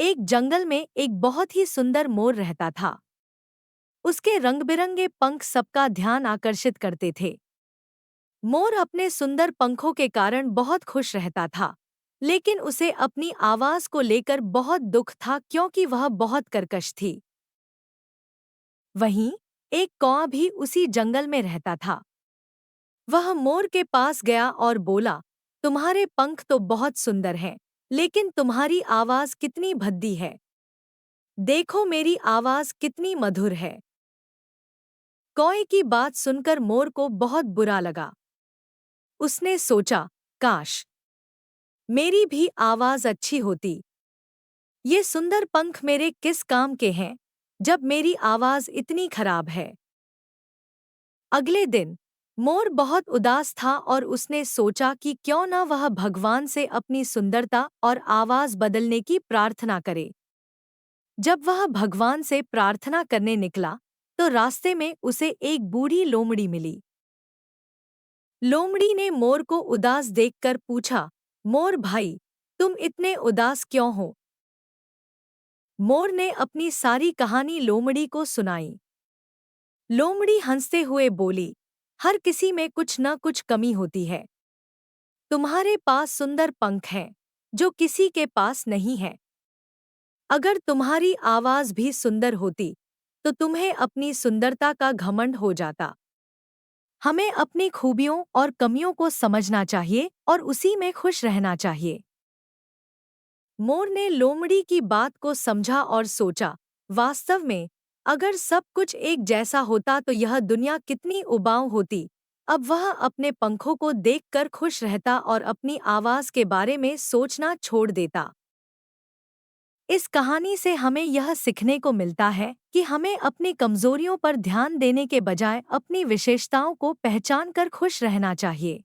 एक जंगल में एक बहुत ही सुंदर मोर रहता था। उसके रंग-बिरंगे पंख सबका ध्यान आकर्षित करते थे। मोर अपने सुंदर पंखों के कारण बहुत खुश रहता था, लेकिन उसे अपनी आवाज को लेकर बहुत दुख था क्योंकि वह बहुत कर्कश थी। वहीं एक कौआ भी उसी जंगल में रहता था। वह मोर के पास गया और बोला, तुम्हारे पंख तो बहुत सुंदर हैं, लेकिन तुम्हारी आवाज कितनी भद्दी है। देखो मेरी आवाज कितनी मधुर है। कौए की बात सुनकर मोर को बहुत बुरा लगा। उसने सोचा, काश मेरी भी आवाज अच्छी होती। ये सुंदर पंख मेरे किस काम के हैं, जब मेरी आवाज इतनी खराब है। अगले दिन मोर बहुत उदास था और उसने सोचा कि क्यों न वह भगवान से अपनी सुंदरता और आवाज बदलने की प्रार्थना करे। जब वह भगवान से प्रार्थना करने निकला, तो रास्ते में उसे एक बूढ़ी लोमड़ी मिली। लोमड़ी ने मोर को उदास देखकर पूछा, मोर भाई, तुम इतने उदास क्यों हो? मोर ने अपनी सारी कहानी लोमड़ी को सुनाई। लोमड़ी हंसते हुए बोली, हर किसी में कुछ न कुछ कमी होती है। तुम्हारे पास सुंदर पंख हैं, जो किसी के पास नहीं है। अगर तुम्हारी आवाज भी सुंदर होती, तो तुम्हें अपनी सुंदरता का घमंड हो जाता। हमें अपनी खूबियों और कमियों को समझना चाहिए और उसी में खुश रहना चाहिए। मोर ने लोमड़ी की बात को समझा और सोचा, वास्तव में अगर सब कुछ एक जैसा होता तो यह दुनिया कितनी उबाऊ होती। अब वह अपने पंखों को देखकर खुश रहता और अपनी आवाज के बारे में सोचना छोड़ देता। इस कहानी से हमें यह सीखने को मिलता है कि हमें अपनी कमजोरियों पर ध्यान देने के बजाय अपनी विशेषताओं को पहचान कर खुश रहना चाहिए।